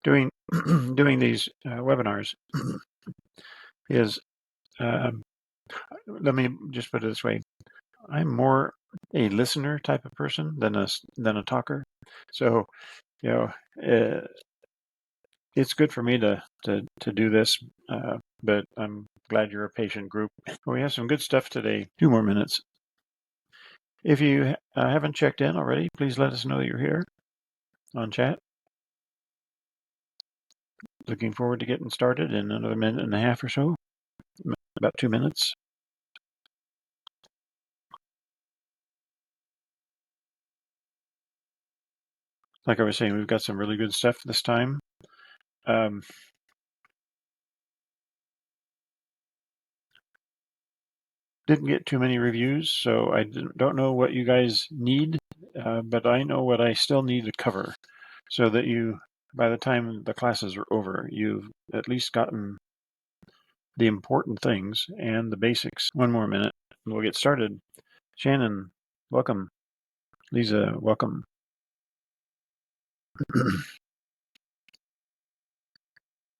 doing doing these webinars is, um, let me just put it this way. I'm more a listener type of person than a talker. So, you know, uh, it's good for me to do this, but I'm glad you're a patient group. We have some good stuff today. 2 more minutes. If you haven't checked in already, please let us know that you're here on chat. Looking forward to getting started in another minute and a half or so, about 2 minutes. Like I was saying, we've got some really good stuff this time. Didn't get too many reviews, so I don't know what you guys need, but I know what I still need to cover so that by the time the classes are over, you've at least gotten the important things and the basics. 1 more minute, and we'll get started. Shannon, welcome. Lisa, welcome.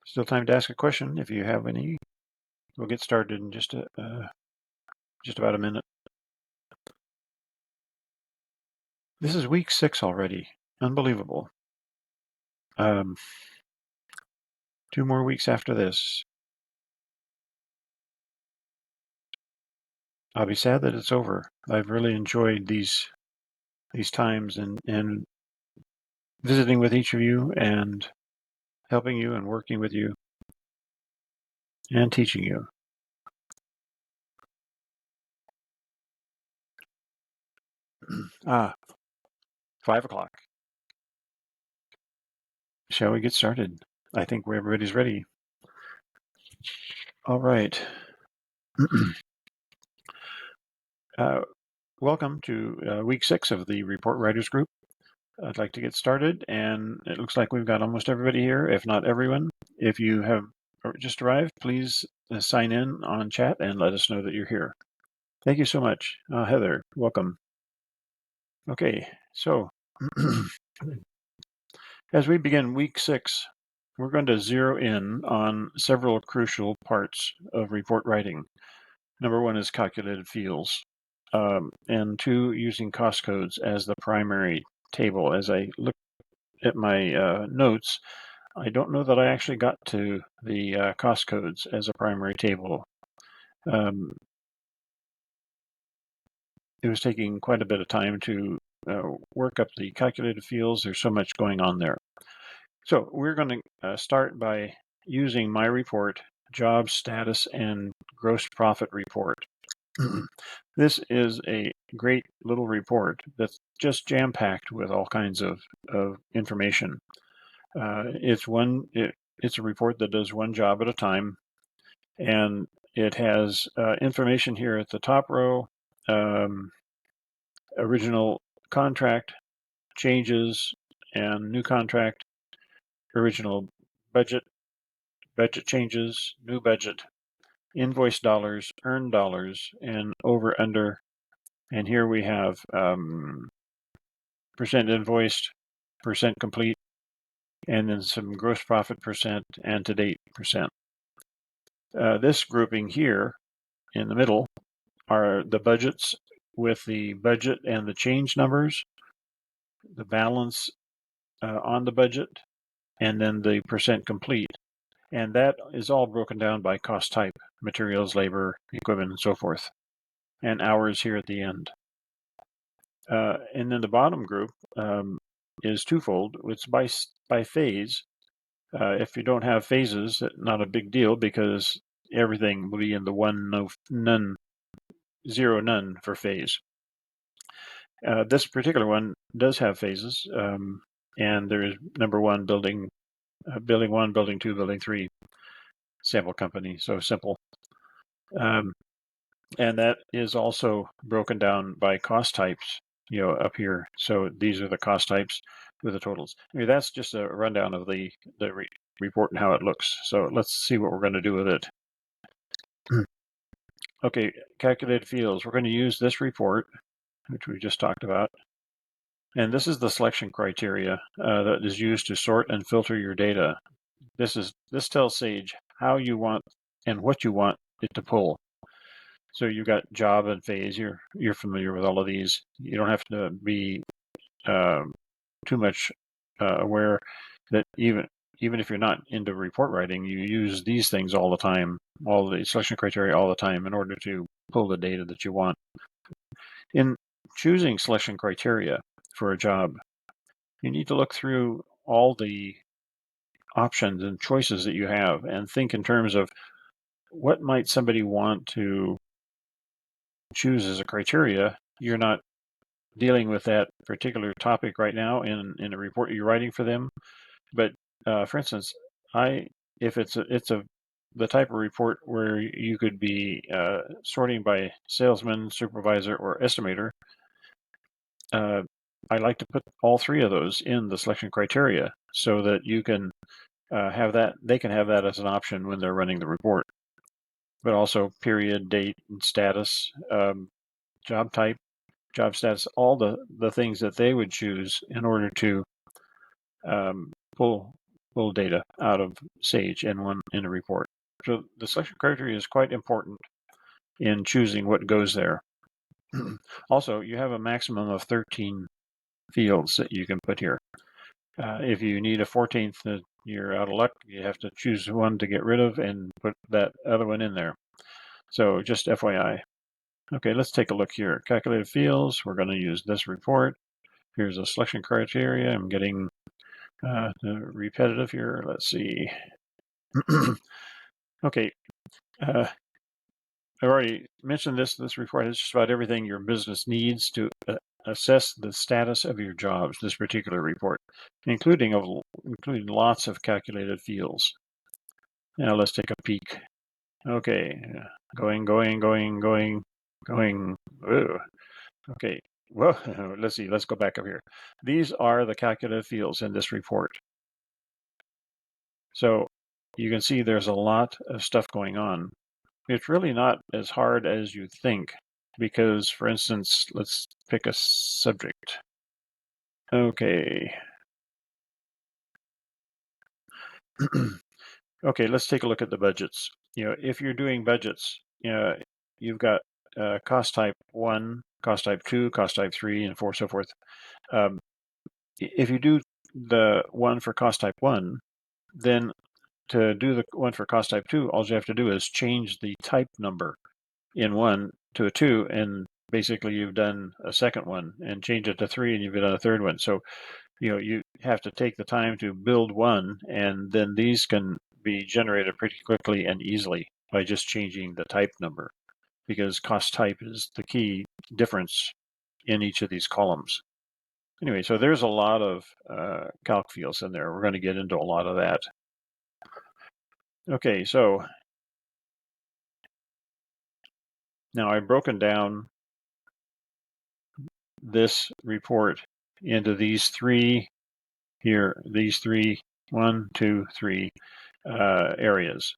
Still time to ask a question if you have any. We'll get started in just about a minute. This is week 6 already. Unbelievable. 2 more weeks after this. I'll be sad that it's over. I've really enjoyed these times and visiting with each of you and helping you and working with you and teaching you. Ah, 5 o'clock. Shall we get started? I think everybody's ready. All right. Welcome to week 6 of the Report Writers Group. I'd like to get started, and it looks like we've got almost everybody here, if not everyone. If you have just arrived, please sign in on chat and let us know that you're here. Thank you so much. Heather, welcome. Okay, so as we begin week 6, we're going to zero in on several crucial parts of report writing. Number 1 is calculated fields, and 2, using cost codes as the primary table. As I look at my notes, I don't know that I actually got to the cost codes as a primary table. It was taking quite a bit of time to work up the calculated fields. There's so much going on there. So we're going to start by using my report, job status, and gross profit report. This is a great little report that's just jam-packed with all kinds of information. It's a report that does one job at a time, and it has information here at the top row, original contract, changes, and new contract, original budget changes, new budget, invoice dollars, earned dollars, and over under. And here we have percent invoiced, percent complete, and then some gross profit percent and to date percent. This grouping here in the middle are the budgets with the budget and the change numbers, the balance on the budget, and then the percent complete. And that is all broken down by cost type, materials, labor, equipment, and so forth, and hours here at the end. And then the bottom group is twofold. It's by phase. If you don't have phases, not a big deal because everything will be in the one, no, none, zero, none for phase. This particular one does have phases, and there is number 1, building 1, building 2, building 3, sample company, so simple. And that is also broken down by cost types, up here. So these are the cost types with the totals. That's just a rundown of the report and how it looks. So let's see what we're going to do with it. Okay, calculated fields. We're going to use this report, which we just talked about. And this is the selection criteria that is used to sort and filter your data. This tells Sage how you want and what you want it to pull. So you've got job and phase. You're familiar with all of these. You don't have to be too much aware that even if you're not into report writing, you use these things all the time, all the selection criteria all the time in order to pull the data that you want. In choosing selection criteria for a job, you need to look through all the options and choices that you have and think in terms of what might somebody want to choose as a criteria. You're not dealing with that particular topic right now in a report you're writing for them. But for instance, if it's the type of report where you could be sorting by salesman, supervisor, or estimator, I like to put all three of those in the selection criteria so that you can have that. They can have that as an option when they're running the report. But also period, date, and status, job type, job status, all the things that they would choose in order to pull data out of Sage in a report. So the selection criteria is quite important in choosing what goes there. Also, you have a maximum of 13 fields that you can put here. If you need a 14th, you're out of luck. You have to choose one to get rid of and put that other one in there. So just FYI. Okay, let's take a look here. Calculated fields. We're going to use this report. Here's a selection criteria. I'm getting repetitive here. Let's see. Okay. I've already mentioned this report has just about everything your business needs to assess the status of your jobs, this particular report, including lots of calculated fields. Now let's take a peek. Okay, going. Whoa. Okay, well, let's see. Let's go back up here. These are the calculated fields in this report. So you can see there's a lot of stuff going on. It's really not as hard as you think because, for instance, let's pick a subject. Okay. Okay, let's take a look at the budgets. If you're doing budgets, you've got cost type 1, cost type 2, cost type 3, and so forth. If you do the one for cost type 1, then to do the one for cost type 2, all you have to do is change the type number in 1 to a 2, and basically you've done a second one, and change it to 3, and you've done a third one. So you have to take the time to build one, and then these can be generated pretty quickly and easily by just changing the type number, because cost type is the key difference in each of these columns. Anyway, so there's a lot of calc fields in there. We're going to get into a lot of that. Okay, so now I've broken down this report into these three here, these three, 1, 2, 3 areas.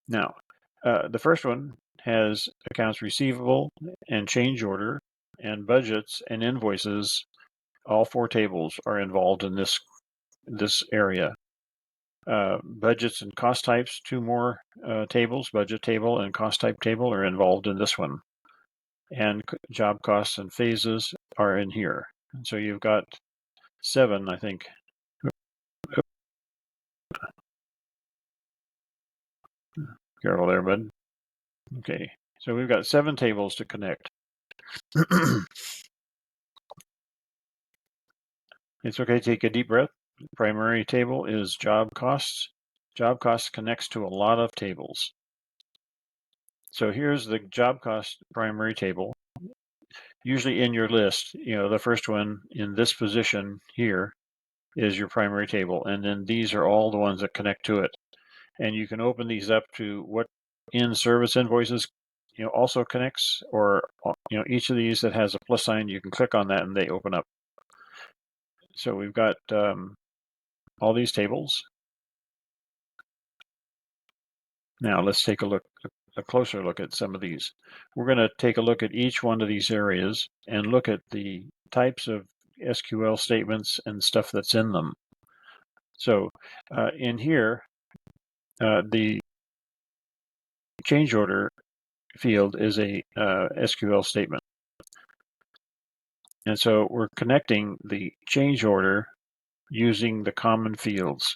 Now, the first one has accounts receivable and change order and budgets and invoices. All 4 tables are involved in this area. Budgets and cost types, 2 more tables, budget table and cost type table, are involved in this one. And job costs and phases are in here. And so you've got 7, I think. Careful there, bud. Okay, so we've got 7 tables to connect. It's okay to take a deep breath. The primary table is job costs. Job costs connects to a lot of tables. So here's the job cost primary table. Usually in your list, the first one in this position here is your primary table, and then these are all the ones that connect to it. And you can open these up to what in-service invoices also connects, or each of these that has a plus sign, you can click on that and they open up. So we've got all these tables. Now let's take a look a closer look at some of these. We're going to take a look at each one of these areas and look at the types of SQL statements and stuff that's in them. So in here, the change order field is a SQL statement. And so we're connecting the change order using the common fields.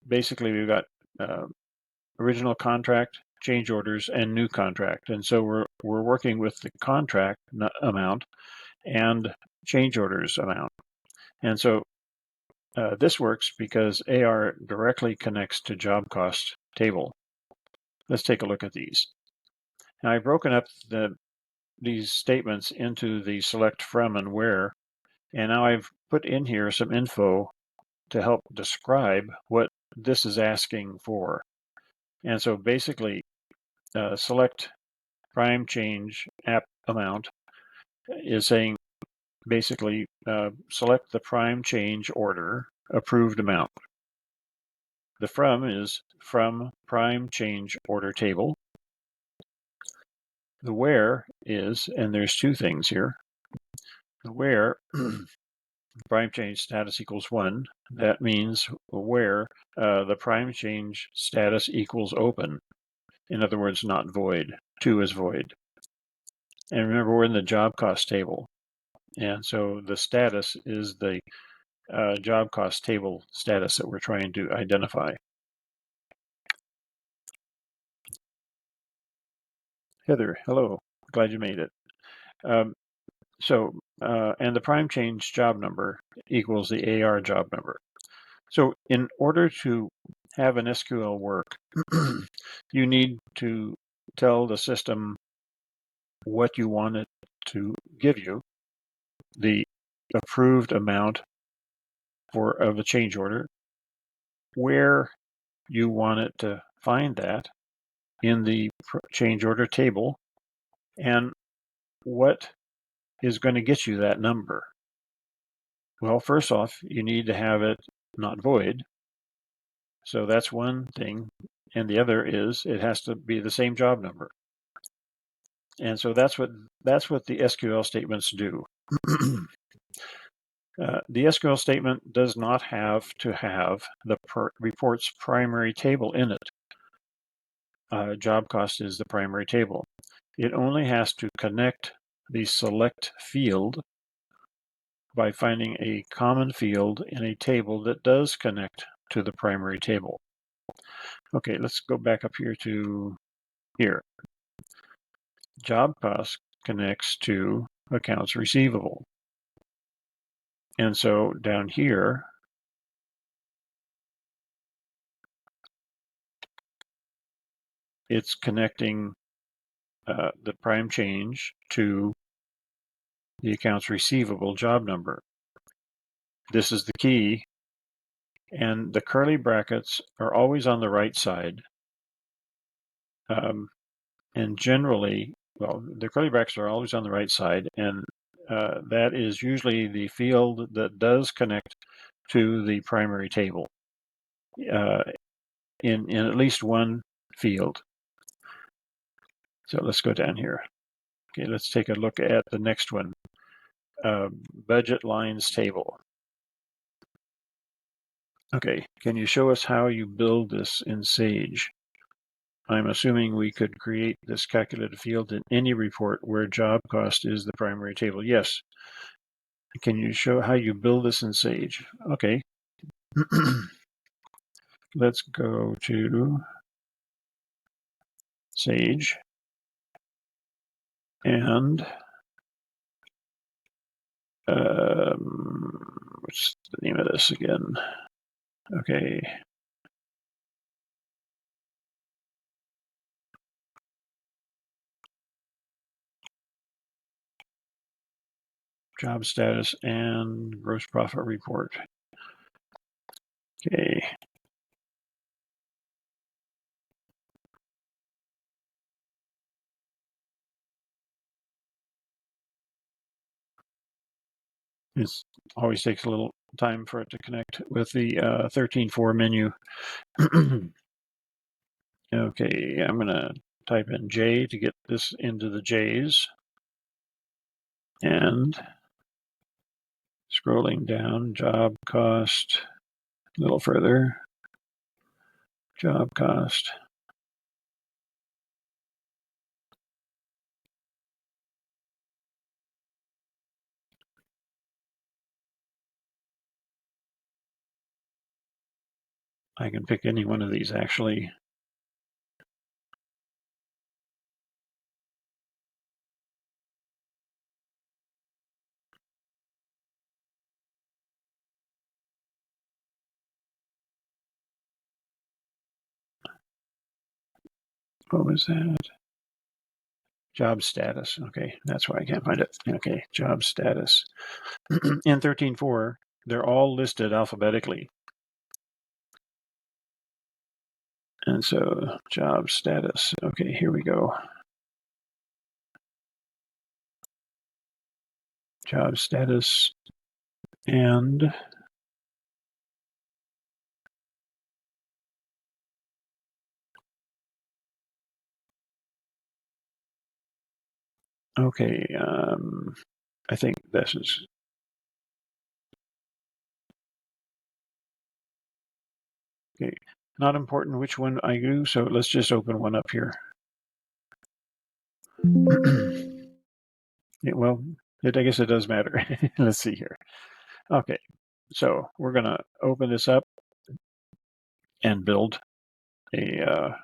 Basically, we've got original contract, change orders, and new contract. And so we're working with the contract amount and change orders amount. And so this works because AR directly connects to job cost table. Let's take a look at these. Now I've broken up these statements into the select from and where, and now I've put in here some info to help describe what this is asking for. And so basically, select prime change app amount is saying basically select the prime change order approved amount. The from is from prime change order table. The where is, and there's two things here. The where prime change status equals 1. That means where the prime change status equals open. In other words, not void. 2 is void. And remember, we're in the job cost table. And so the status is the job cost table status that we're trying to identify. Heather, hello. Glad you made it. And the prime change job number equals the AR job number. So in order to have an SQL work, you need to tell the system what you want it to give you, the approved amount of a change order, where you want it to find that in the change order table, and what is going to get you that number. Well, first off, you need to have it not void. So that's one thing. And the other is it has to be the same job number. And so that's what the SQL statements do. The SQL statement does not have to have the report's primary table in it. Job cost is the primary table. It only has to connect the select field by finding a common field in a table that does connect to the primary table. Okay, let's go back up here to here. Job cost connects to accounts receivable. And so down here, it's connecting the prime change to the accounts receivable job number. This is the key, and the curly brackets are always on the right side. And generally, well, the curly brackets are always on the right side, and that is usually the field that does connect to the primary table in at least one field. So let's go down here. Okay, let's take a look at the next one. Budget lines table. Okay, can you show us how you build this in Sage? I'm assuming we could create this calculated field in any report where job cost is the primary table. Yes. Can you show how you build this in Sage? Okay. Let's go to Sage. And what's the name of this again? Okay. Job status and gross profit report. Okay. It always takes a little time for it to connect with the 13.4 menu. Okay, I'm going to type in J to get this into the J's. And scrolling down, job cost, a little further, job cost. I can pick any one of these actually. What was that? Job status. Okay, that's why I can't find it. Okay, job status. In 13.4, they're all listed alphabetically. And so job status. Okay, here we go. Job status and okay, I think this is okay. Not important which one I do, so let's just open one up here. Yeah, well, I guess it does matter. Let's see here. Okay, so we're going to open this up and build a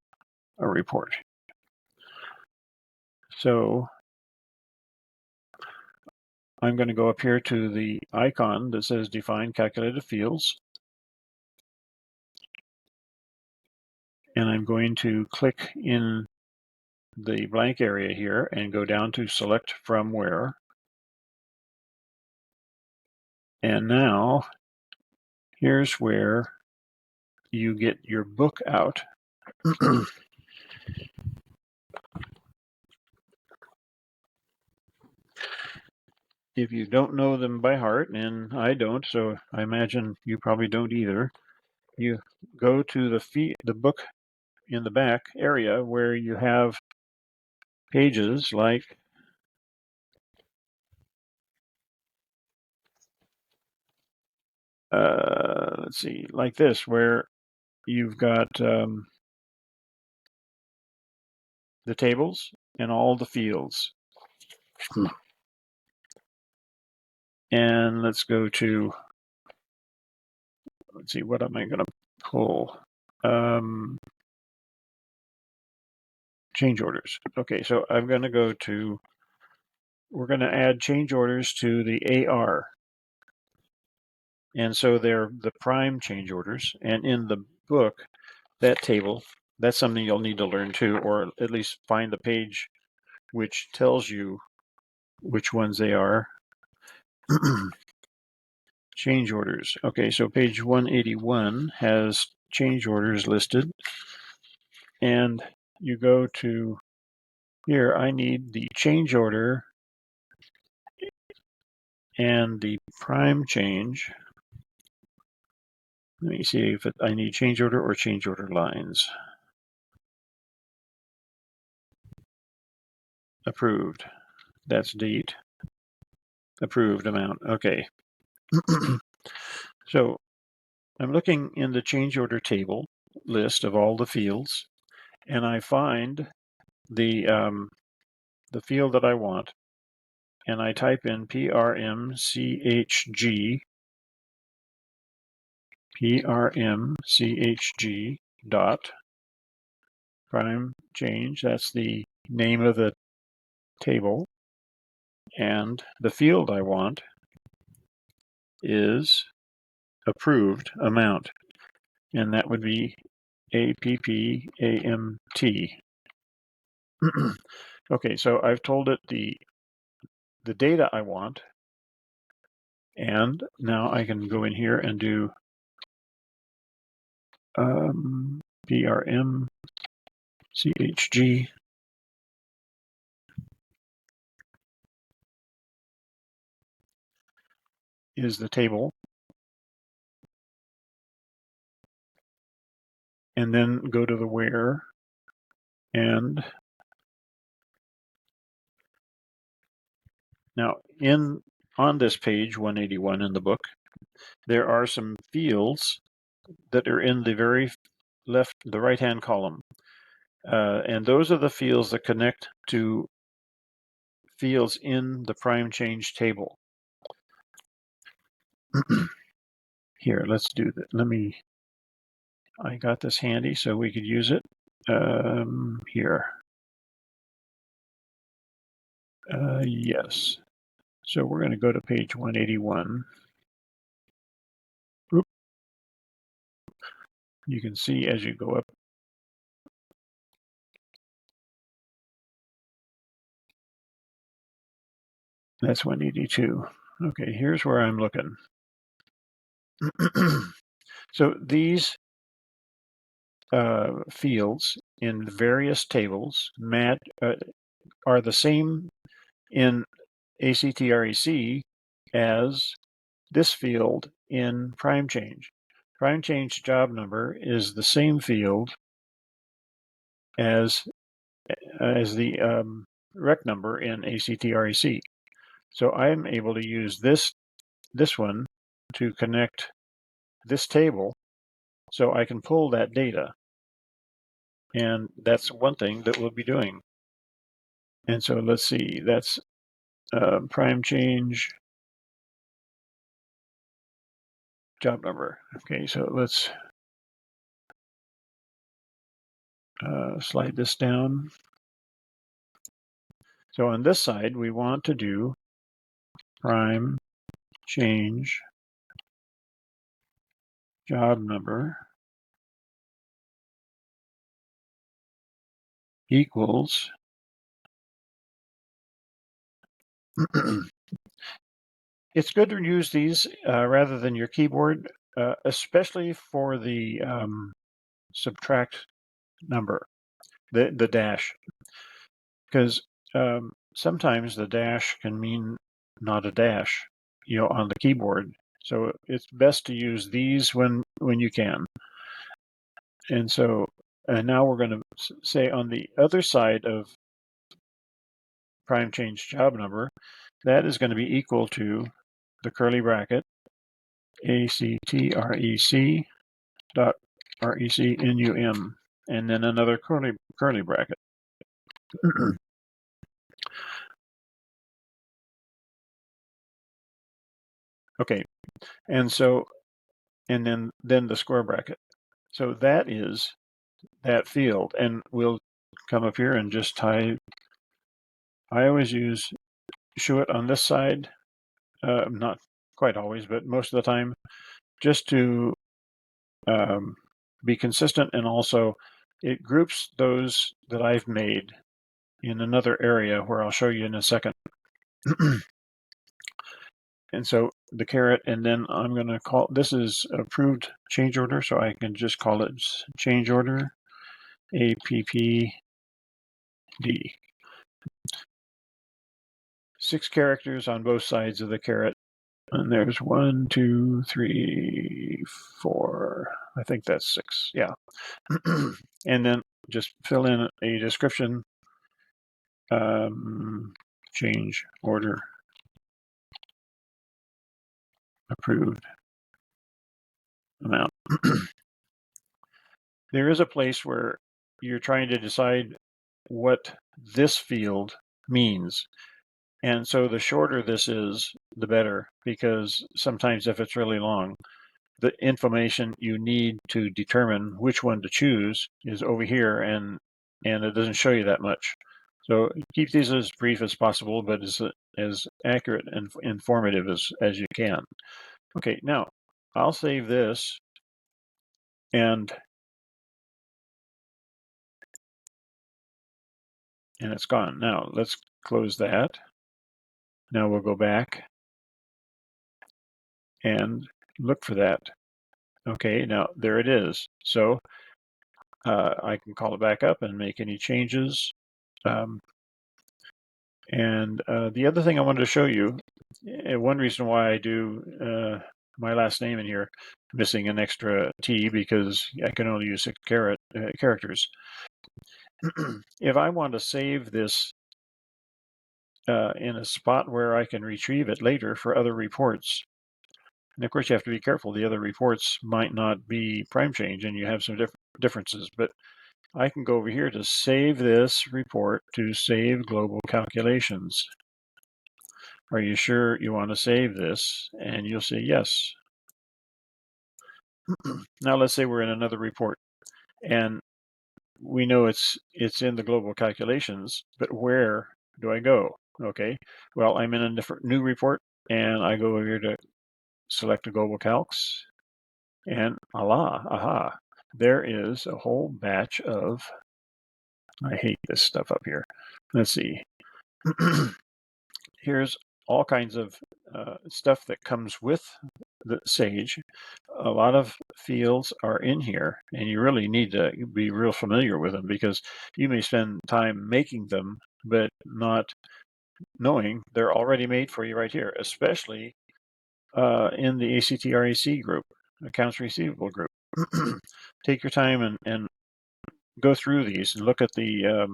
report. So I'm going to go up here to the icon that says Define Calculated Fields. And I'm going to click in the blank area here and go down to Select From Where. And now here's where you get your book out. If you don't know them by heart, and I don't, so I imagine you probably don't either, you go to the book in the back area where you have pages like let's see, like this, where you've got the tables and all the fields. And let's go to, let's see, what am I going to pull? Change orders. Okay, so I'm going to go to, we're going to add change orders to the AR. And so they're the prime change orders. And in the book, that table, that's something you'll need to learn too, or at least find the page which tells you which ones they are. Change orders. Okay, so page 181 has change orders listed. And you go to here, I need the change order and the prime change. Let me see if I need change order or change order lines. Approved. That's date. Approved amount. Okay. So I'm looking in the change order table list of all the fields, and I find the field that I want, and I type in PRMCHG dot prime change. That's the name of the table, and the field I want is approved amount, and that would be APPAMT. Okay, so I've told it the data I want, and now I can go in here and do PRM CHG is the table, and then go to the where And now on this page 181 in the book, there are some fields that are in the very the right-hand column. And those are the fields that connect to fields in the prime change table. Here, let's do that. I got this handy so we could use it. Here. Yes. So we're going to go to page 181. Oop. You can see as you go up. That's 182. Okay, here's where I'm looking. So these fields in various tables are the same in ACTREC as this field in prime change. Prime change job number is the same field as the rec number in ACTREC. So I'm able to use this one to connect this table so I can pull that data. And that's one thing that we'll be doing. And so let's see, that's prime change job number. Okay, so let's slide this down. So on this side, we want to do prime change job number equals it's good to use these rather than your keyboard, especially for the subtract number, the dash, because sometimes the dash can mean not a dash, on the keyboard. So it's best to use these when you can. And so, and now we're going to say on the other side of prime change job number, that is going to be equal to the curly bracket, ACTREC dot RECNUM, and then another curly bracket. Okay, and so, and then the square bracket. So that is that field, and we'll come up here and just type. I always use Shuit on this side, not quite always, but most of the time, just to be consistent, and also it groups those that I've made in another area where I'll show you in a second. And so the caret, and then I'm going to call, this is approved change order, so I can just call it change order, APPD. 6 characters on both sides of the caret. And there's 1, 2, 3, 4. I think that's 6. Yeah. And then just fill in a description. Change order approved amount. There is a place where you're trying to decide what this field means. And so the shorter this is, the better, because sometimes if it's really long, the information you need to determine which one to choose is over here, and it doesn't show you that much. So keep these as brief as possible, but as accurate and informative as you can. Okay, now I'll save this, and it's gone. Now let's close that. Now we'll go back and look for that. Okay, now there it is. So I can call it back up and make any changes. And the other thing I wanted to show you, one reason why I do my last name in here, missing an extra T because I can only use 6 characters. If I want to save this in a spot where I can retrieve it later for other reports, and of course you have to be careful. The other reports might not be prime change, and you have some differences. But I can go over here to save this report to save global calculations. Are you sure you want to save this? And you'll say yes. Now let's say we're in another report, and we know it's in the global calculations, but where do I go? Okay, well, I'm in a different new report, and I go over here to select the global calcs, and aha, there is a whole batch of, I hate this stuff up here. Let's see. Here's all kinds of stuff that comes with the Sage. A lot of fields are in here, and you really need to be real familiar with them because you may spend time making them, but not knowing they're already made for you right here, especially in the ACTRAC group, accounts receivable group. Take your time and go through these and look at the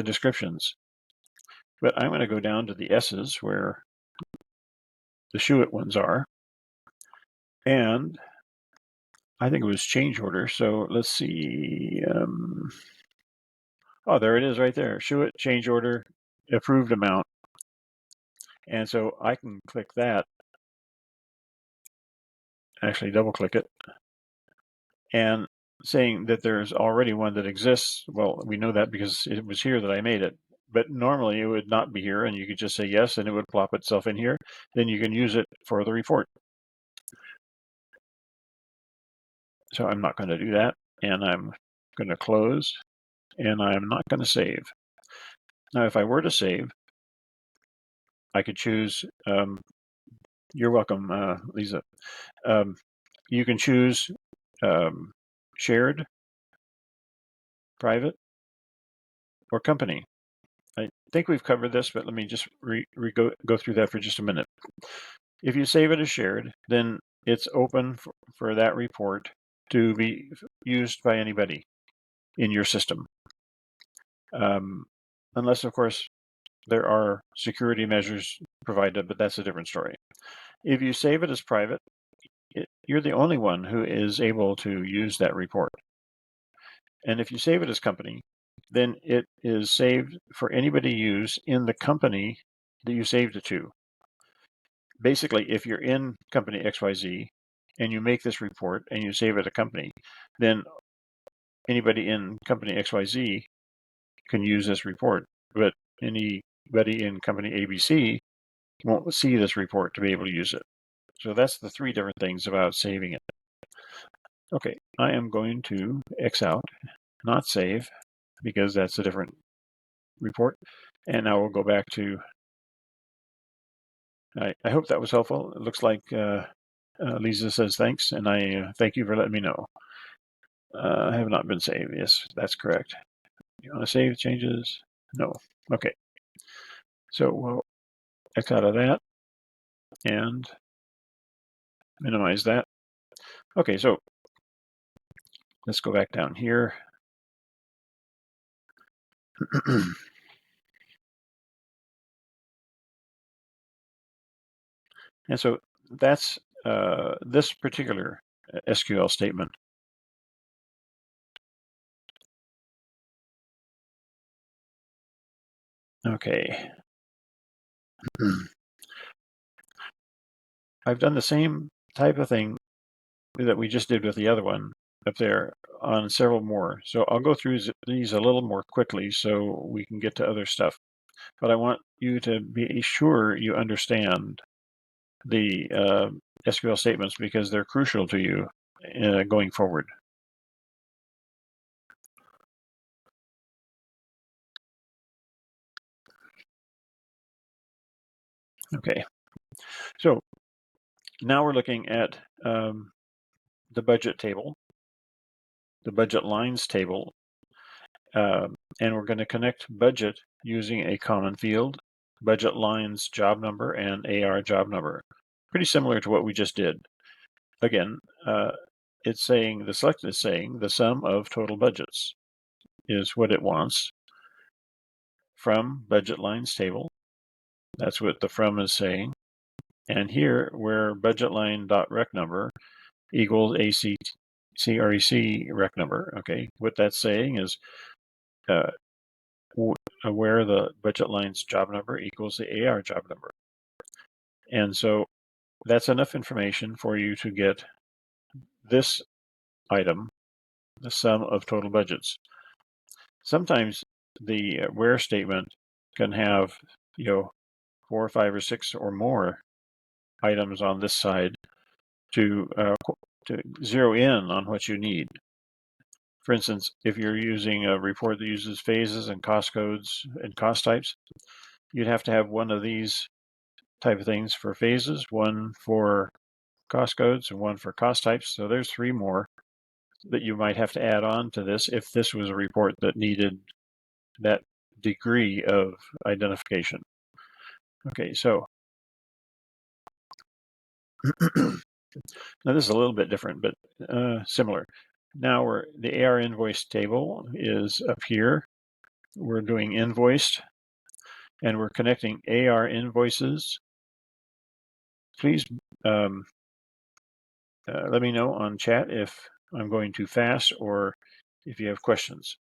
descriptions. But I'm going to go down to the S's where the Shuit ones are. And I think it was change order. So let's see. Oh, there it is right there. Shuit, change order, approved amount. And so I can click that, actually double click it, and saying that there's already one that exists. Well, we know that because it was here that I made it. But normally it would not be here, and you could just say yes, and it would plop itself in here. Then you can use it for the report. So I'm not going to do that, and I'm going to close, and I'm not going to save. Now, if I were to save, I could choose, you're welcome, Lisa. You can choose shared, private, or company. I think we've covered this, but let me just go through that for just a minute. If you save it as shared, then it's open for that report to be used by anybody in your system. Unless, of course, there are security measures provided, but that's a different story. If you save it as private, you're the only one who is able to use that report. And if you save it as company, then it is saved for anybody to use in the company that you saved it to. Basically, if you're in company XYZ and you make this report and you save it a company, then anybody in company XYZ can use this report, but anybody in company ABC won't see this report to be able to use it. So that's the three different things about saving it. Okay, I am going to X out, not save, because that's a different report. And now we'll go back to, I hope that was helpful. It looks like Lisa says thanks, and I thank you for letting me know. I have not been saved. Yes, that's correct. You want to save changes? No. Okay. So we'll X out of that and minimize that. Okay, so let's go back down here. And so that's this particular SQL statement. Okay. I've done the same type of thing that we just did with the other one up there on several more. So I'll go through these a little more quickly so we can get to other stuff. But I want you to be sure you understand the SQL statements because they're crucial to you going forward. Okay, so now we're looking at the budget table, the budget lines table, and we're going to connect budget using a common field, budget lines job number, and AR job number. Pretty similar to what we just did. Again, it's saying, the select is saying the sum of total budgets. is what it wants from budget lines table. That's what the from is saying. And here, where budget line dot rec number equals CREC rec number, okay, what that's saying is where the budget line's job number equals the AR job number. And so that's enough information for you to get this item, the sum of total budgets. Sometimes the where statement can have, 4 or 5 or 6 or more items on this side to zero in on what you need. For instance, if you're using a report that uses phases and cost codes and cost types, you'd have to have one of these type of things for phases, one for cost codes, and one for cost types. So there's 3 more that you might have to add on to this if this was a report that needed that degree of identification. Okay, so now this is a little bit different, but similar. Now the AR invoice table is up here. We're doing invoiced, and we're connecting AR invoices. Please let me know on chat if I'm going too fast or if you have questions.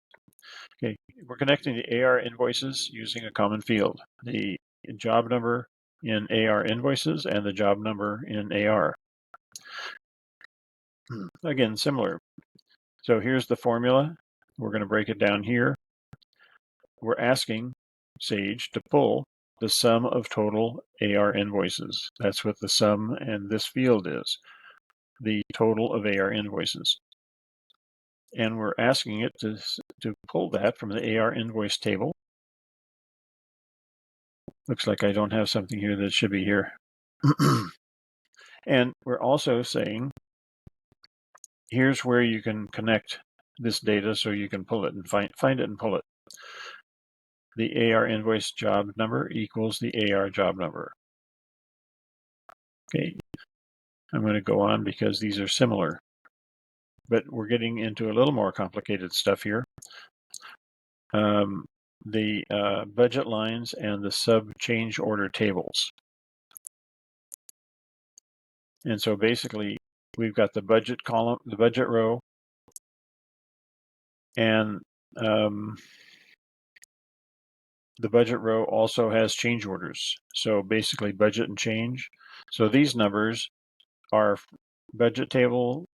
Okay, we're connecting the AR invoices using a common field, the job number in AR invoices and the job number in AR. Again, similar. So here's the formula. We're going to break it down here. We're asking Sage to pull the sum of total AR invoices. That's what the sum and this field is, the total of AR invoices. And we're asking it to pull that from the AR invoice table. Looks like I don't have something here that should be here. And we're also saying, here's where you can connect this data so you can pull it and find it and pull it. The AR invoice job number equals the AR job number. Okay, I'm going to go on because these are similar, but we're getting into a little more complicated stuff here. The budget lines and the sub change order tables. And so basically, we've got the budget column, the budget row, and the budget row also has change orders. So basically budget and change. So these numbers are budget table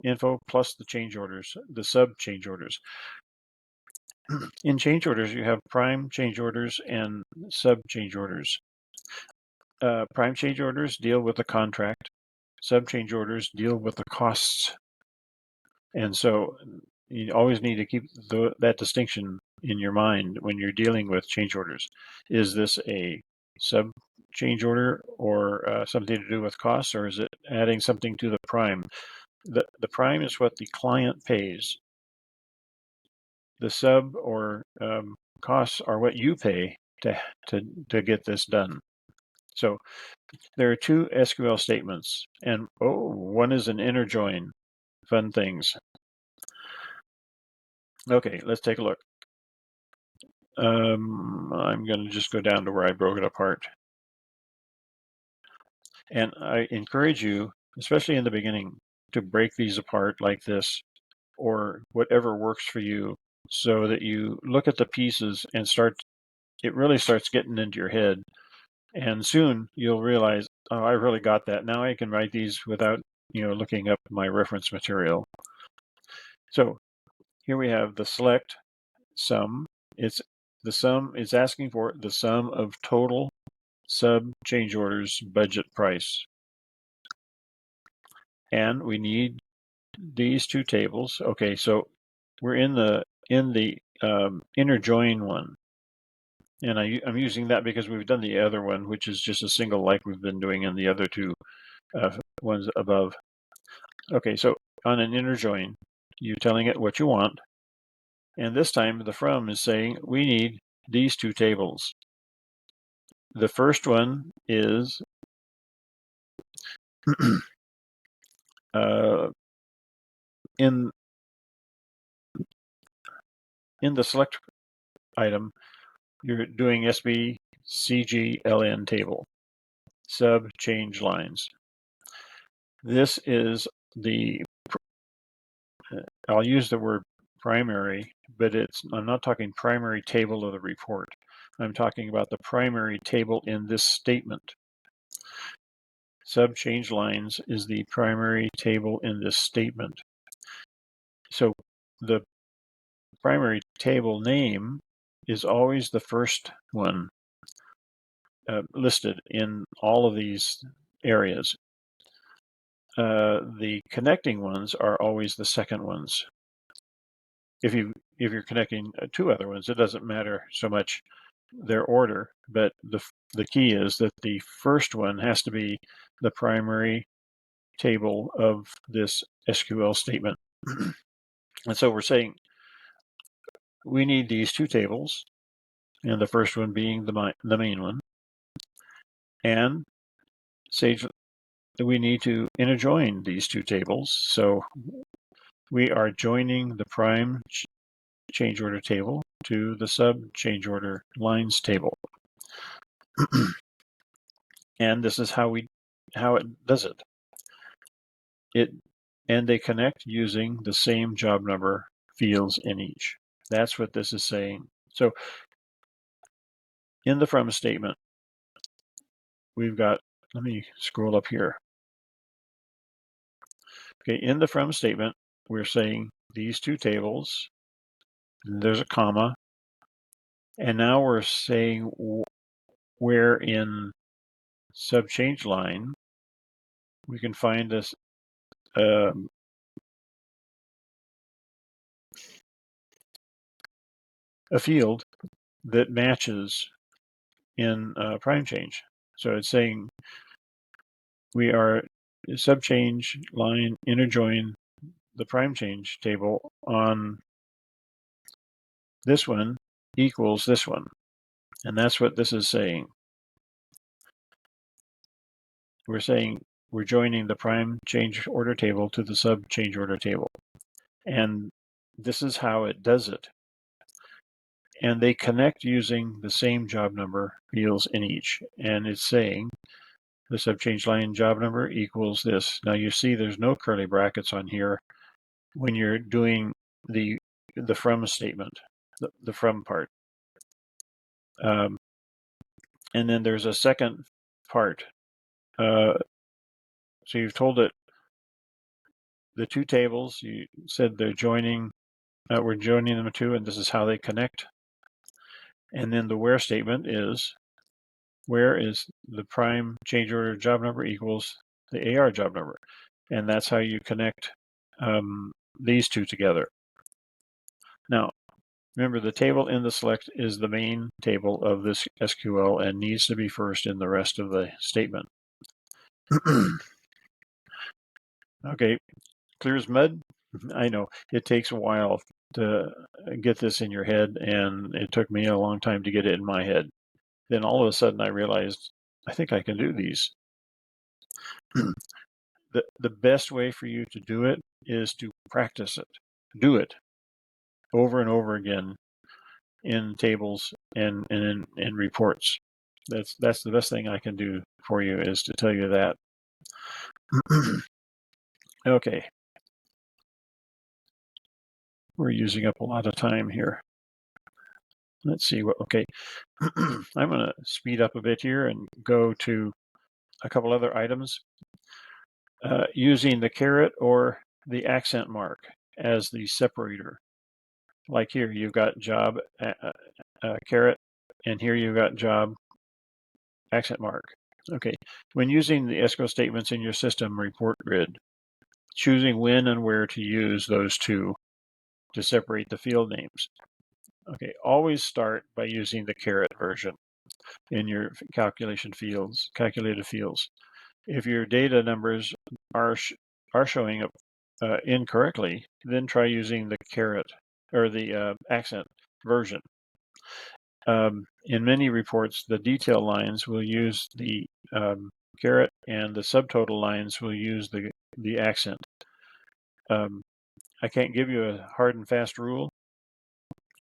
info plus the change orders, the sub change orders. In change orders, you have prime change orders and sub change orders. Prime change orders deal with the contract. Sub change orders deal with the costs. And so you always need to keep that distinction in your mind when you're dealing with change orders. Is this a sub change order or something to do with costs, or is it adding something to the prime? The prime is what the client pays. The sub or costs are what you pay to get this done. So there are 2 SQL statements, and one is an inner join. Fun things. Okay, let's take a look. I'm going to just go down to where I broke it apart. And I encourage you, especially in the beginning, to break these apart like this, or whatever works for you, so that you look at the pieces and it really starts getting into your head. And soon you'll realize, oh, I really got that. Now I can write these without, looking up my reference material. So here we have the select sum. The sum is asking for the sum of total sub change orders budget price. And we need these 2 tables. Okay, so we're in the inner join one. And I'm using that because we've done the other one, which is just a single like we've been doing in the other 2 ones above. Okay, so on an inner join, you're telling it what you want. And this time the from is saying we need these 2 tables. The first one is in in the select item, you're doing SB CGLN table, sub change lines. This is I'll use the word primary, but I'm not talking primary table of the report. I'm talking about the primary table in this statement. Sub change lines is the primary table in this statement. So the primary table name is always the first one listed in all of these areas. The connecting ones are always the second ones. If you're connecting two other ones, it doesn't matter so much their order, but the key is that the first one has to be the primary table of this SQL statement. And so we're saying we need these two tables, and the first one being the main one, and Sage, we need to interjoin these two tables. So we are joining the prime change order table to the sub change order lines table. And this is how it does it. And they connect using the same job number fields in each. That's what this is saying. So in the from statement, we've got, let me scroll up here. Okay, in the from statement, we're saying these two tables, there's a comma, and now we're saying where in sub change line we can find this a field that matches in prime change. So it's saying we are sub change line interjoin the prime change table on this one equals this one. And that's what this is saying. We're saying we're joining the prime change order table to the sub change order table. And this is how it does it. And they connect using the same job number fields in each. And it's saying the sub change line job number equals this. Now you see there's no curly brackets on here when you're doing the from statement, the from part. And then there's a second part. So you've told it the two tables, you said they're joining, we're joining them two, and this is how they connect. And then the where statement is, where is the prime change order job number equals the AR job number. And that's how you connect these two together. Now, remember the table in the select is the main table of this SQL and needs to be first in the rest of the statement. Okay, clear as mud? I know it takes a while to get this in your head, and it took me a long time to get it in my head. Then all of a sudden I realized, I think I can do these. The best way for you to do it is to practice it. Do it over and over again in tables and in reports. That's the best thing I can do for you, is to tell you that. Okay. We're using up a lot of time here. Let's see what, okay. I'm going to speed up a bit here and go to a couple other items. Using the caret or the accent mark as the separator. Like here, you've got job caret, and here you've got job accent mark. Okay, when using the SQL statements in your system report grid, choosing when and where to use those two to separate the field names. Okay, always start by using the caret version in your calculated fields. If your data numbers are showing up incorrectly, then try using the caret or the accent version. In many reports, the detail lines will use the caret, and the subtotal lines will use the accent. I can't give you a hard and fast rule,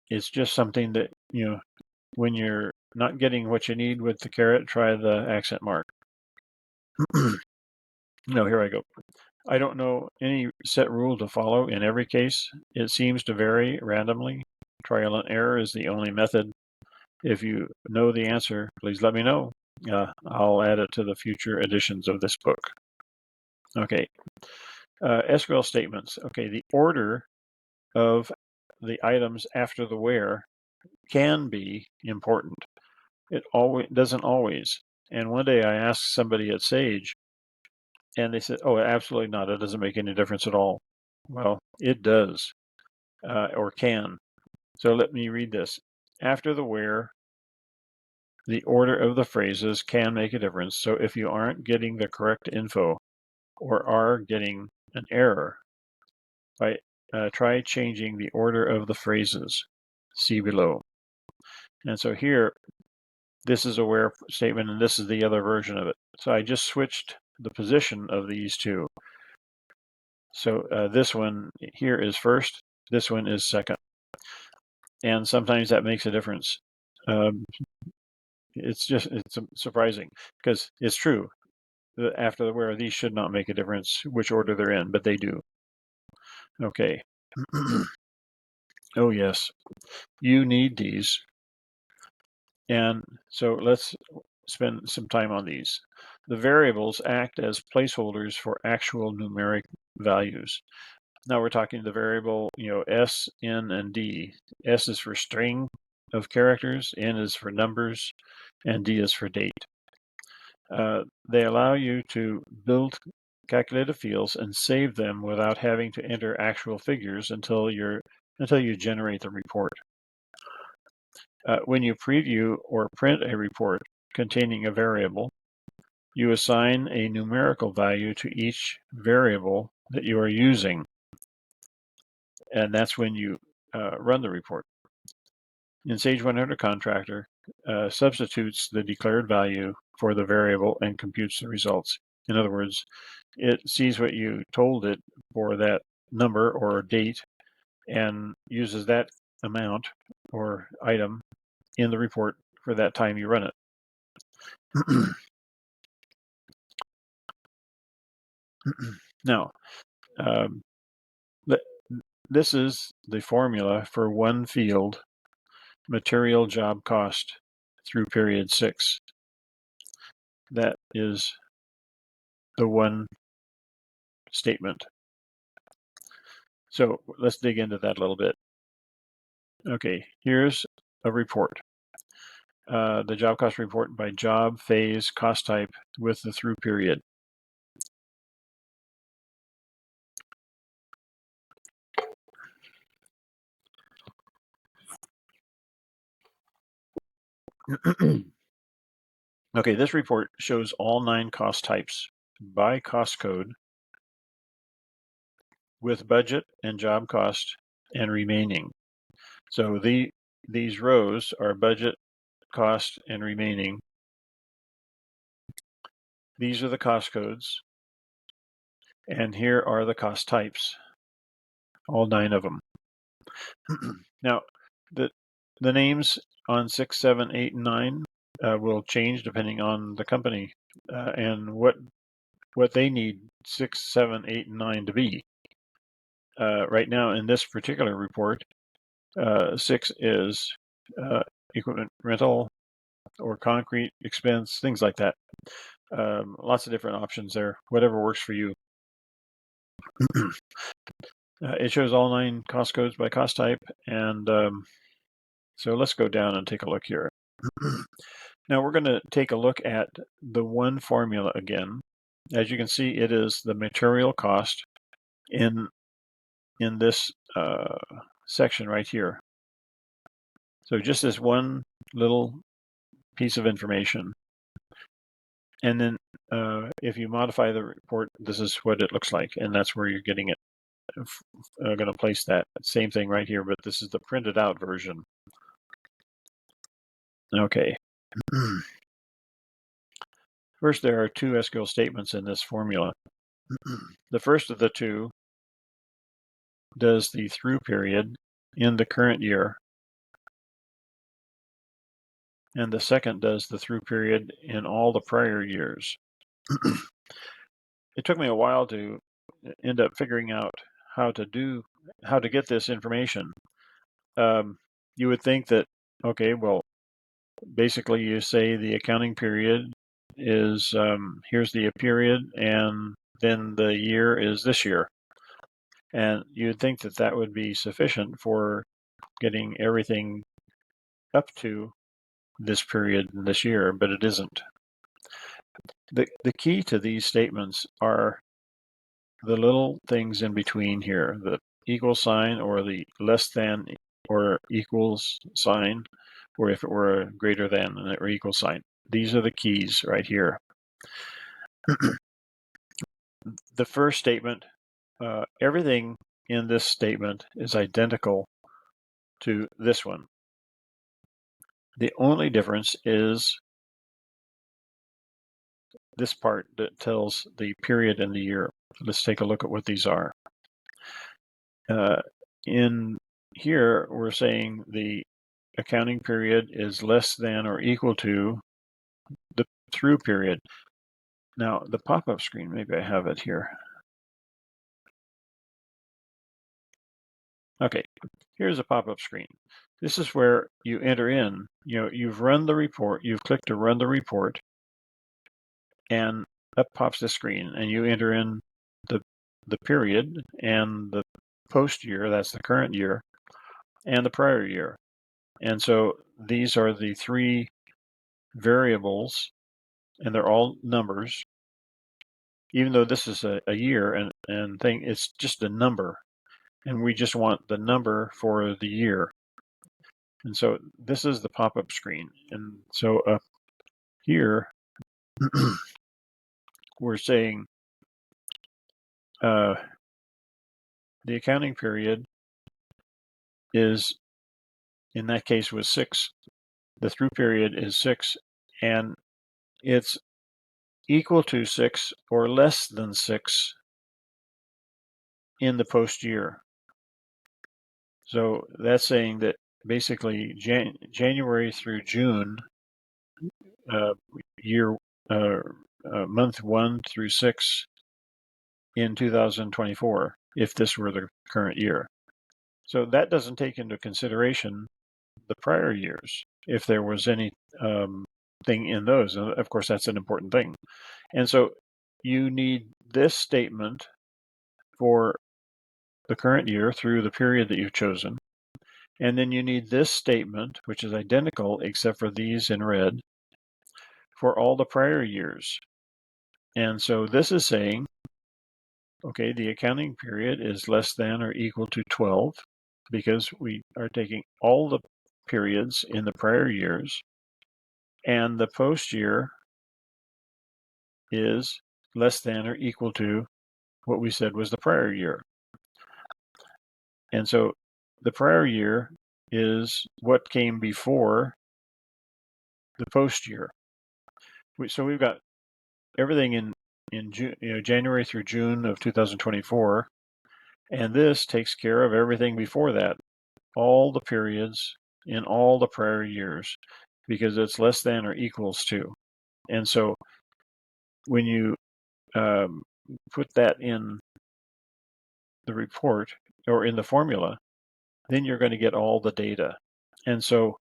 It's just something that, when you're not getting what you need with the caret, try the accent mark. No, here I go. I don't know any set rule to follow in every case. It seems to vary randomly. Trial and error is the only method. If you know the answer, please let me know. I'll add it to the future editions of this book. Okay, SQL statements. Okay, the order of the items after the where can be important. It doesn't always. And one day I asked somebody at Sage, and they said, "Oh, absolutely not. It doesn't make any difference at all." Well, it does, or can. So let me read this. After the where, the order of the phrases can make a difference. So if you aren't getting the correct info or are getting an error, try changing the order of the phrases. See below. And so here, this is a where statement, and this is the other version of it. So I just switched the position of these two. So this one here is first, this one is second. And sometimes that makes a difference. It's surprising because it's true. After the where, these should not make a difference which order they're in, but they do. Okay. Oh, yes. You need these. And so let's spend some time on these. The variables act as placeholders for actual numeric values. Now we're talking the variable, S, N, and D. S is for string of characters, N is for numbers, and D is for date. They allow you to build calculated fields and save them without having to enter actual figures until you generate the report. When you preview or print a report containing a variable, you assign a numerical value to each variable that you are using, and that's when you run the report. In Sage 100 Contractor, substitutes the declared value for the variable and computes the results. In other words, it sees what you told it for that number or date and uses that amount or item in the report for that time you run it. Now, this is the formula for one field, material job cost, through period 6. That is the one statement. So let's dig into that a little bit. Okay, here's a report. The job cost report by job, phase, cost type with the through period. Okay, this report shows all 9 cost types by cost code with budget and job cost and remaining. So these rows are budget, cost, and remaining. These are the cost codes, and here are the cost types, all 9 of them. Now, the names on 6, 7, 8, and 9 will change depending on the company and what they need 6, 7, 8, and 9 to be. Right now, in this particular report, 6 is equipment rental or concrete expense, things like that. Lots of different options there, whatever works for you. It shows all 9 cost codes by cost type, and so let's go down and take a look here. Now we're going to take a look at the one formula again. As you can see, it is the material cost in this section right here. So just this one little piece of information. And then if you modify the report, this is what it looks like, and that's where you're getting it. I'm going to place that same thing right here, but this is the printed out version. Okay. First, there are 2 SQL statements in this formula. The first of the 2 does the through period in the current year and the second does the through period in all the prior years. It took me a while to end up figuring out how to get this information. You would think that, okay, well, basically you say the accounting period is, here's the period, and then the year is this year. And you'd think that that would be sufficient for getting everything up to this period this year, but it isn't. The key to these statements are the little things in between here, the equal sign or the less than or equals sign, or if it were a greater than or equal sign. These are the keys right here. The first statement, everything in this statement is identical to this one. The only difference is this part that tells the period and the year. Let's take a look at what these are. In here, we're saying the accounting period is less than or equal to the through period. Now, the pop-up screen, maybe I have it here. Okay, here's a pop-up screen. This is where you enter in, you've run the report, you've clicked to run the report, and up pops the screen, and you enter in the period and the post year, that's the current year, and the prior year. And so these are the three variables, and they're all numbers. Even though this is a year and thing, it's just a number. And we just want the number for the year. And so this is the pop-up screen. And so up here, we're saying the accounting period is, in that case, was 6. The through period is 6, and it's equal to 6 or less than 6 in the post year. So that's saying that basically January through June, year month 1 through 6 in 2024, if this were the current year. So that doesn't take into consideration the prior years, if there was any thing in those. And of course, that's an important thing. And so you need this statement for the current year through the period that you've chosen. And then you need this statement, which is identical except for these in red, for all the prior years. And so this is saying, okay, the accounting period is less than or equal to 12 because we are taking all the periods in the prior years, and the post year is less than or equal to what we said was the prior year. And so the prior year is what came before the post year. So we've got everything in June, January through June of 2024, and this takes care of everything before that, all the periods in all the prior years, because it's less than or equals to. And so when you put that in the report or in the formula, then you're going to get all the data. And so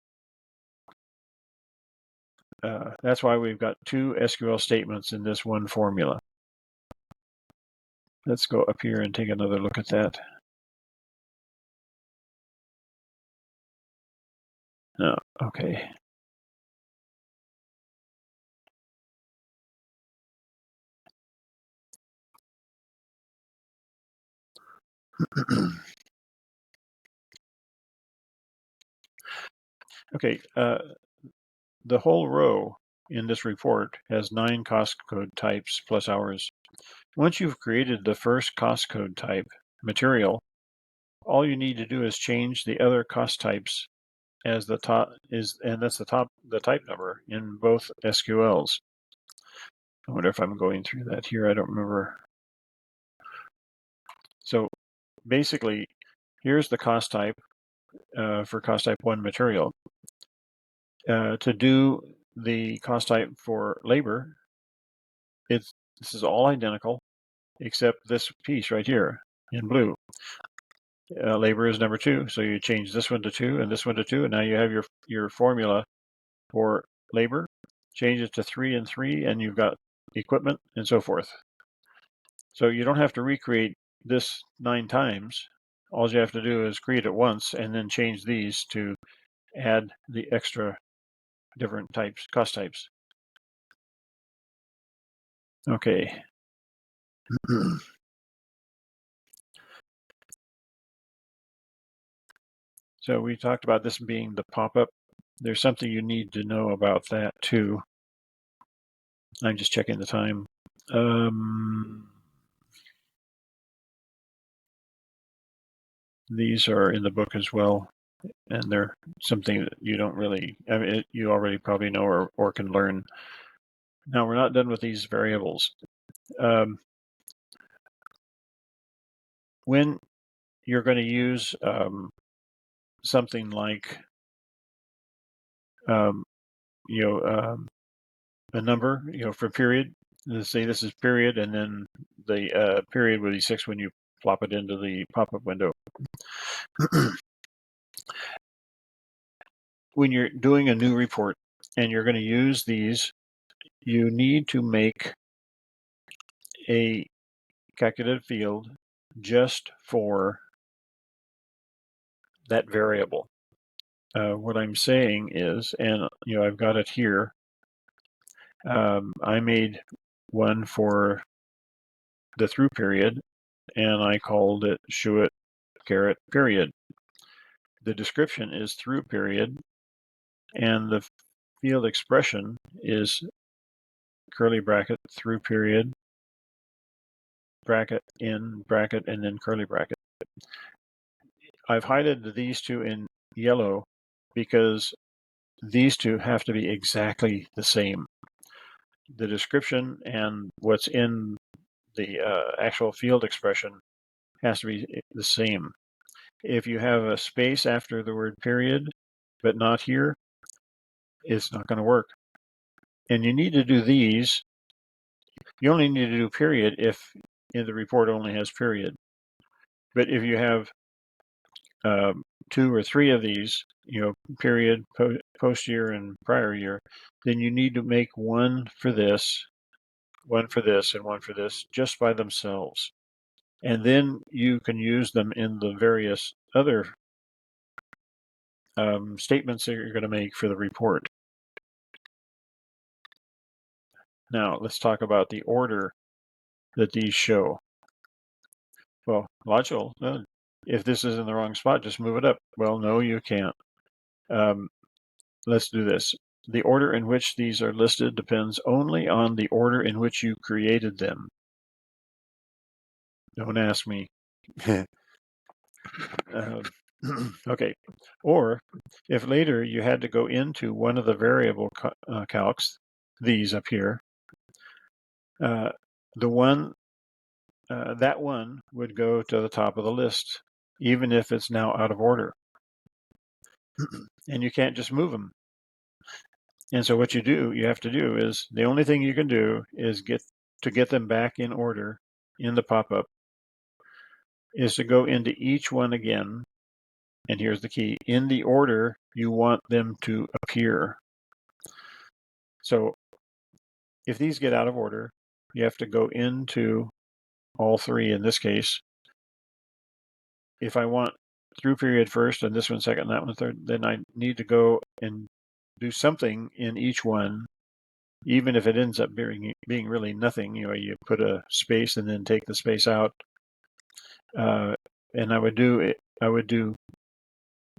that's why we've got 2 SQL statements in this one formula. Let's go up here and take another look at that. No, okay. Okay, the whole row in this report has 9 cost code types plus hours. Once you've created the first cost code type, material, all you need to do is change the other cost types as the top is, and that's the type number in both SQLs. I wonder if I'm going through that here. I don't remember. So basically, here's the cost type for cost type 1 material. To do the cost type for labor, this is all identical except this piece right here in blue. Labor is number 2, so you change this one to 2 and this one to 2, and now you have your formula for labor. Change it to 3 and 3, and you've got equipment and so forth. So you don't have to recreate this 9 times. All you have to do is create it once and then change these to add the extra different types, cost types. Okay. So we talked about this being the pop-up. There's something you need to know about that too. I'm just checking the time. These are in the book as well, and they're something that you don't really, I mean, you already probably know or can learn. Now, we're not done with these variables. When you're going to use something like, a number, for period, let's say this is period, and then the period would be 6 when you plop it into the pop-up window. When you're doing a new report and you're going to use these, you need to make a calculated field just for that variable. What I'm saying is, and I've got it here, I made one for the through period, and I called it Shuit caret period. The description is through period, and the field expression is curly bracket through period, bracket in bracket, and then curly bracket. I've highlighted these two in yellow because these two have to be exactly the same. The description and what's in the actual field expression has to be the same. If you have a space after the word period, but not here, it's not going to work. And you need to do these. You only need to do period if the report only has period. But if you have 2 or 3 of these, period, post year, and prior year, then you need to make one for this, one for this, and one for this just by themselves. And then you can use them in the various other statements that you're going to make for the report. Now, let's talk about the order that these show. Well, logical. If this is in the wrong spot, just move it up. Well, no, you can't. Let's do this. The order in which these are listed depends only on the order in which you created them. Don't ask me. Okay. Or if later you had to go into one of the variable calcs, these up here, that one would go to the top of the list, even if it's now out of order. And you can't just move them. And so what you have to do is, the only thing you can do is get them back in order in the pop-up is to go into each one again. And here's the key: in the order you want them to appear. So if these get out of order, you have to go into all 3 in this case. If I want through period first and this one second, that one third, then I need to go and do something in each one, even if it ends up being really nothing. You put a space and then take the space out. And I would do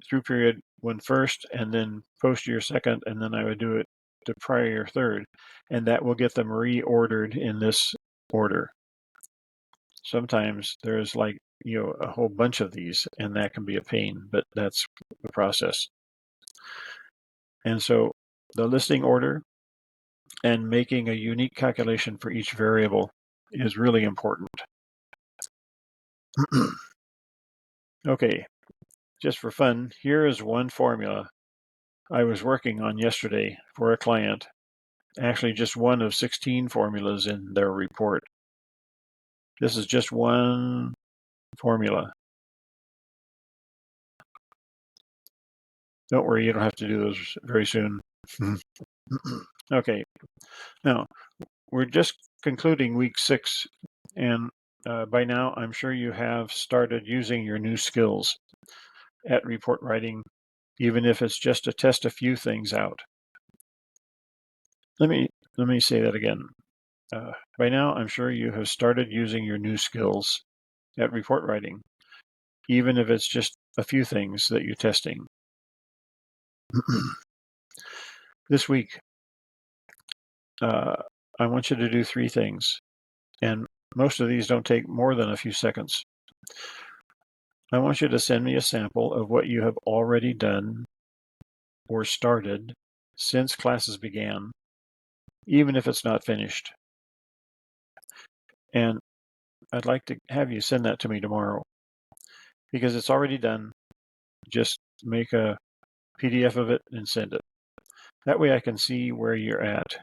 through period one first, and then post year second, and then I would do it to prior year third, and that will get them reordered in this order. Sometimes there's like a whole bunch of these, and that can be a pain, but that's the process. And so the listing order and making a unique calculation for each variable is really important. Okay, just for fun, here is one formula I was working on yesterday for a client, actually just one of 16 formulas in their report. This is just one formula. Don't worry, you don't have to do those very soon. Okay, now we're just concluding week 6, and by now I'm sure you have started using your new skills at report writing, even if it's just to test a few things out. Let me say that again. By now I'm sure you have started using your new skills at report writing, even if it's just a few things that you're testing. This week, I want you to do 3 things, and most of these don't take more than a few seconds. I want you to send me a sample of what you have already done or started since classes began, even if it's not finished. And I'd like to have you send that to me tomorrow, because it's already done. Just make a PDF of it and send it. That way I can see where you're at.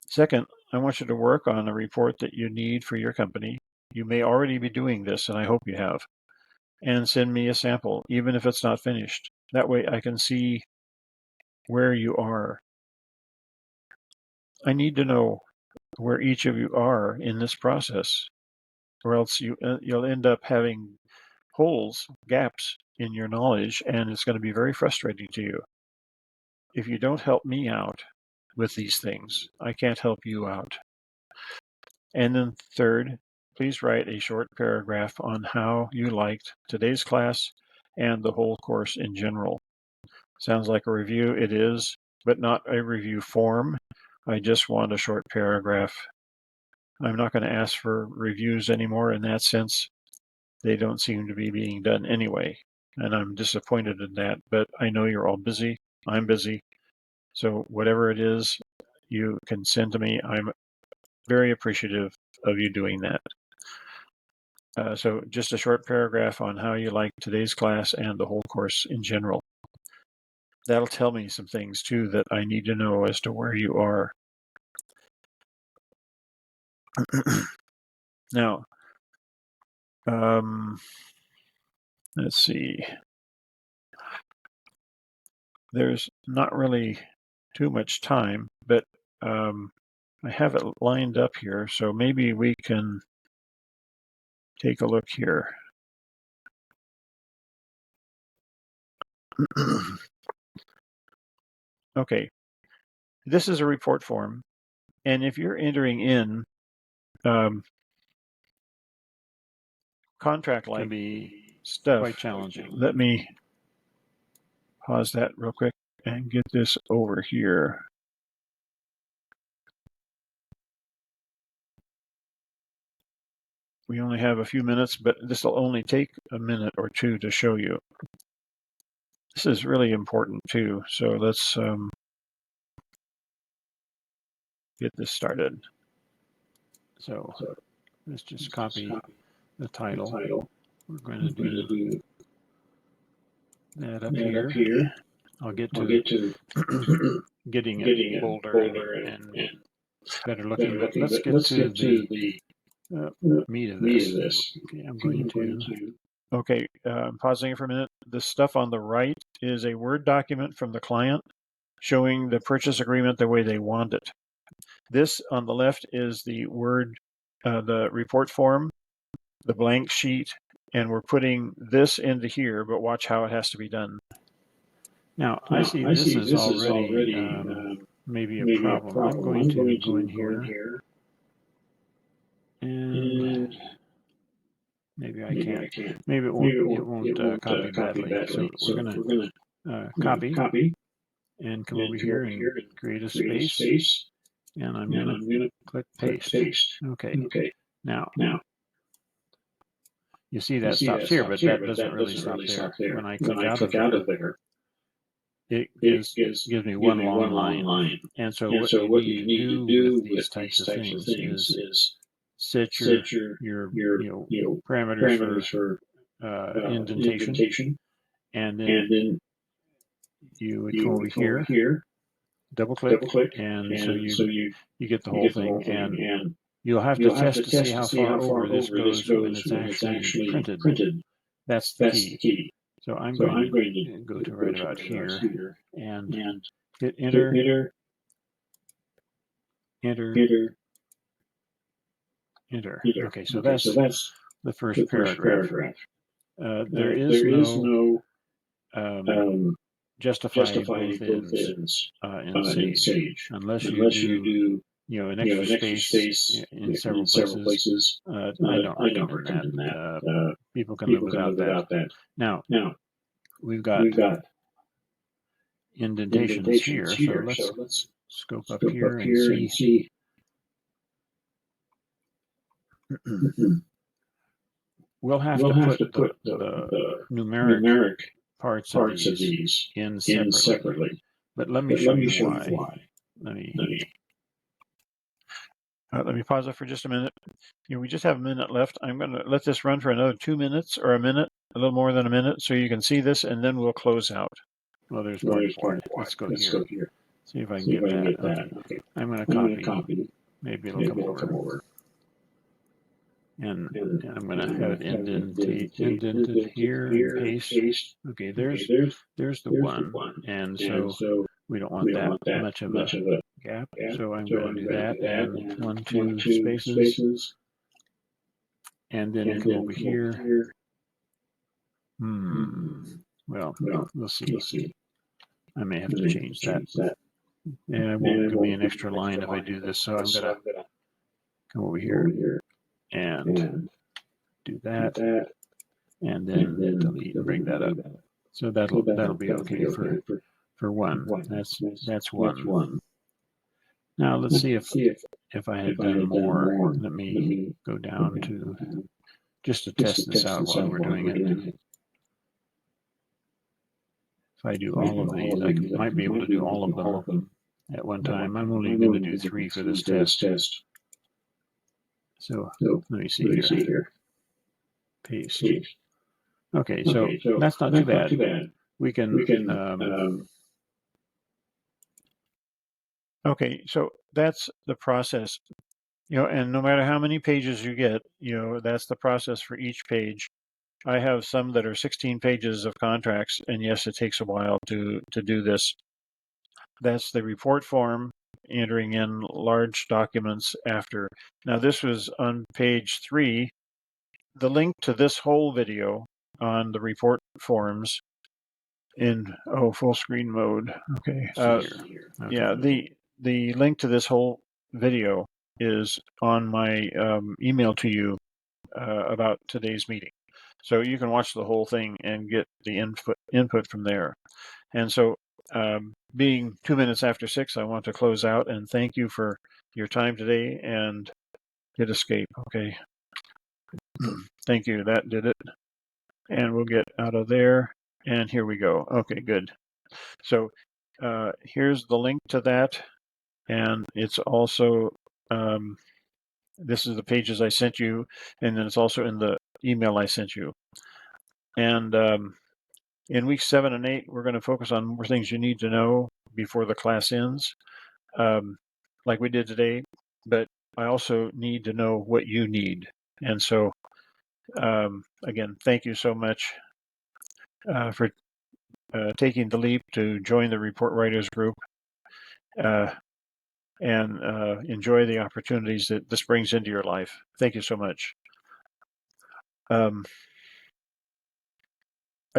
Second, I want you to work on a report that you need for your company. You may already be doing this, and I hope you have. And send me a sample, even if it's not finished. That way I can see where you are. I need to know where each of you are in this process, or else you'll end up having holes, gaps in your knowledge, and it's going to be very frustrating to you. If you don't help me out with these things, I can't help you out. And then third, please write a short paragraph on how you liked today's class and the whole course in general. Sounds like a review. It is, but not a review form. I just want a short paragraph. I'm not going to ask for reviews anymore in that sense. They don't seem to be being done anyway, and I'm disappointed in that, but I know you're all busy. I'm busy. So whatever it is you can send to me, I'm very appreciative of you doing that. So just a short paragraph on how you like today's class and the whole course in general. That'll tell me some things too that I need to know as to where you are. Now, let's see. There's not really too much time, but I have it lined up here, so maybe we can take a look here. Okay, this is a report form, and if you're entering in contract-like stuff, quite challenging. Let me pause that real quick and get this over here. We only have a few minutes, but this will only take a minute or two to show you. This is really important too, so let's get this started. So let's just copy the title. We're going to do that up here. I'll get to getting it bolder and better looking, but let's get to the meat of this. Okay, I'm going to... Okay, pausing for a minute. The stuff on the right is a Word document from the client showing the purchase agreement the way they want it. This on the left is the Word, the report form, the blank sheet, and we're putting this into here, but watch how it has to be done. Now, I see this is already maybe a problem. I'm going to go in here, and maybe I can't. Maybe it won't copy badly. So we're going to copy and come over here and create a space, and I'm going to click paste. Okay. Now, you see that stops here, but that doesn't really stop there. When I click out of there, it gives me one long line. And so what you need to do with these types of things is set your parameters for indentation, and then you would come over here, double click, and so you get the whole thing, and you'll have to test to see how far over this goes when it's actually printed. That's the key. So I'm going to go to right about here and hit enter, enter, enter. Okay, so that's the first paragraph. There is no justify both ends in Sage, unless you do an extra space in several places. I don't recommend that. People can live without that. Now we've got indentations here, so let's scope up here and see. We'll have to put the numeric parts of these in separately. But let me show you why. Let me pause it for just a minute. We just have a minute left. I'm going to let this run for another 2 minutes or a minute, a little more than a minute, so you can see this, and then we'll close out. Well, there's part why. Let's go here. See if I can get that. Okay. I'm going to copy. Maybe it'll come over. And I'm going to have it indented here and paste. Okay, there's the one, and so we don't want that much of a gap. So I'm going to do that, and 1, 2 spaces, and then come over here. Well, we'll see. I may have to change that. And it won't give me an extra line if I do this, so I'm going to come over here and do that, and then delete and bring that up. So that'll be okay for one. That's one. Now let's see if I had done more. Let me go down to just to test this out while we're doing it. If I do all of these, I might be able to do all of them at one time. I'm only going to do 3 for this test. So let me see here. Paste. Okay, so that's not too bad. We can. Okay, so that's the process. And no matter how many pages you get, that's the process for each page. I have some that are 16 pages of contracts, and yes, it takes a while to do this. That's the report form, entering in large documents after. Now, this was on page 3. The link to this whole video on the report forms in full screen mode. Okay. Yeah, the link to this whole video is on my email to you about today's meeting. So you can watch the whole thing and get the input from there. And so being 2 minutes after 6, I want to close out and thank you for your time today and hit escape. Okay. Thank you. That did it. And we'll get out of there. And here we go. Okay, good. So here's the link to that. And it's also, this is the pages I sent you. And then it's also in the email I sent you. And in weeks 7 and 8, we're going to focus on more things you need to know before the class ends, like we did today. But I also need to know what you need. And so, again, thank you so much for taking the leap to join the Report Writers Group and enjoy the opportunities that this brings into your life. Thank you so much. I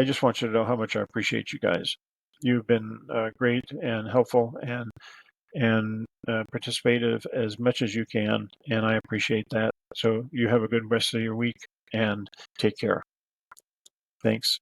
just want you to know how much I appreciate you guys. You've been great and helpful and participative as much as you can, and I appreciate that. So you have a good rest of your week and take care. Thanks.